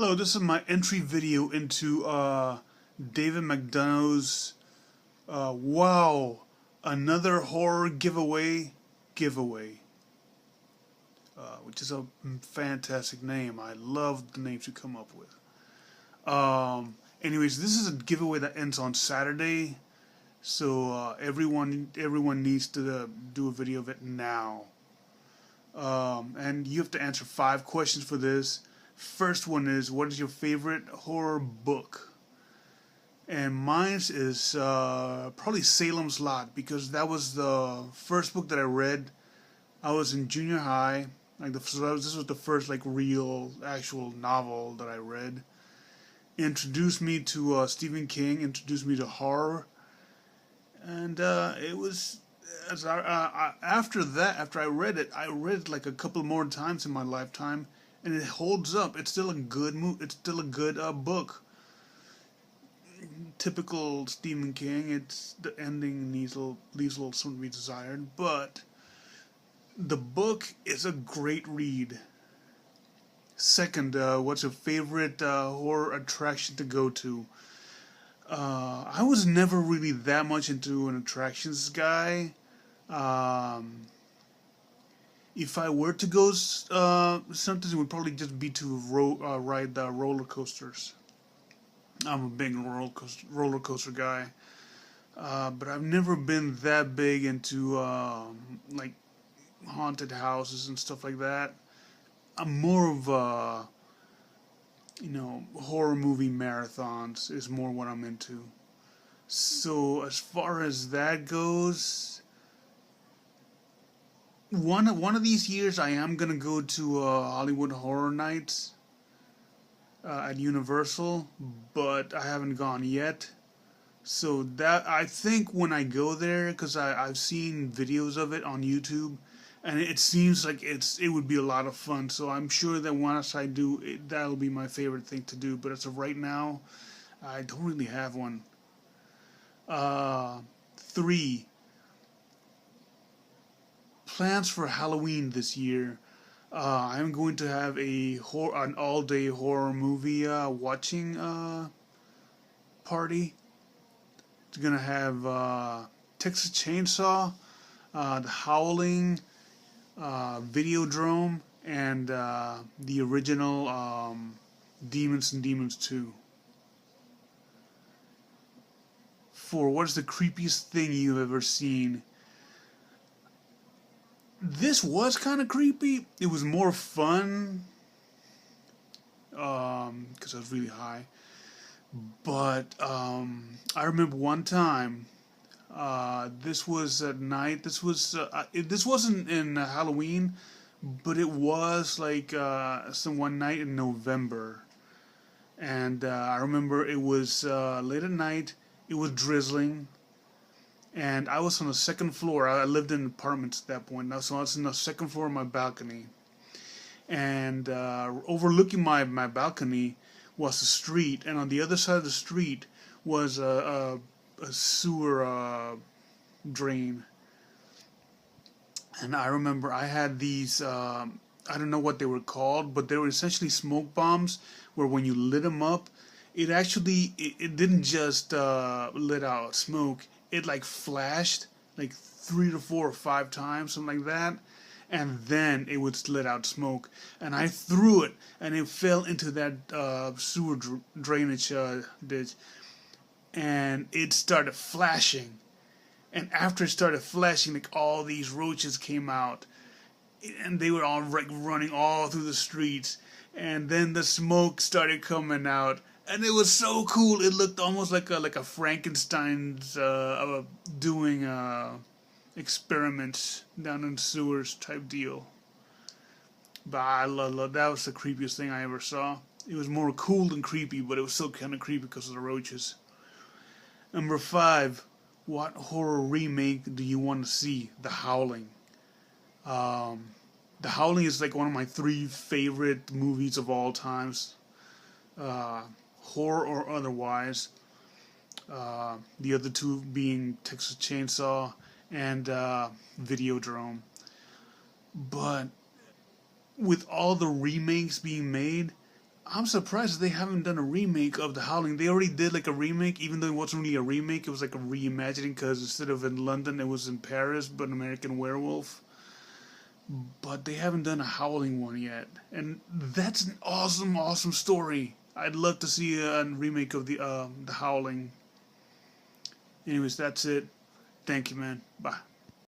Hello, this is my entry video into David McDonough's wow, another horror giveaway, which is a fantastic name. I love the names you come up with. Anyways, this is a giveaway that ends on Saturday, so everyone needs to do a video of it now. And you have to answer 5 questions for this. First one is, what is your favorite horror book? And mine is probably Salem's Lot, because that was the first book that I read. I was in junior high. This was the first real actual novel that I read. Introduced me to Stephen King. Introduced me to horror, and it was. After I read it like a couple more times in my lifetime, and it holds up. It's still a good It's still a good book. Typical Stephen King. It's the ending leaves a little something to be desired, but the book is a great read. Second, what's your favorite horror attraction to go to? I was never really that much into an attractions guy. If I were to go something, it would probably just be to ride the roller coasters. I'm a big roller coaster guy, but I've never been that big into haunted houses and stuff like that. I'm more of horror movie marathons is more what I'm into. So as far as that goes, one of these years I am gonna go to Hollywood Horror Nights at Universal, but I haven't gone yet. So that, I think when I go there, because I've seen videos of it on YouTube, and it seems like it would be a lot of fun. So I'm sure that once I do it, that'll be my favorite thing to do. But as of right now, I don't really have one. 3. Plans for Halloween this year. I'm going to have an all-day horror movie watching party. It's gonna have Texas Chainsaw, The Howling, Videodrome, and the original Demons and Demons 2. 4. What is the creepiest thing you've ever seen? This was kind of creepy. It was more fun because I was really high. But I remember one time. This was at night. This wasn't in Halloween, but it was some one night in November, and I remember it was late at night. It was drizzling, and I was on the second floor. I lived in apartments at that point, so I was on the second floor of my balcony, and overlooking my balcony was the street, and on the other side of the street was a sewer drain. And I remember I had these, I don't know what they were called, but they were essentially smoke bombs, where when you lit them up, it didn't just let out smoke, it flashed 3 to 4 or 5 times, something like that, and then it would let out smoke. And I threw it, and it fell into that sewer drainage ditch, and it started flashing. And after it started flashing, all these roaches came out, and they were all running all through the streets. And then the smoke started coming out, and it was so cool. It looked almost like a Frankenstein's doing experiments down in sewers type deal. But I love that was the creepiest thing I ever saw. It was more cool than creepy, but it was still kind of creepy because of the roaches. Number 5, what horror remake do you want to see? The Howling. The Howling is one of my 3 favorite movies of all times, horror or otherwise. The other 2 being Texas Chainsaw and Videodrome. But with all the remakes being made, I'm surprised they haven't done a remake of The Howling. They already did like a remake, even though it wasn't really a remake. It was like a reimagining because instead of in London, it was in Paris, but an American Werewolf. But they haven't done a Howling one yet, and that's an awesome, awesome story. I'd love to see a remake of the Howling. Anyways, that's it. Thank you, man. Bye.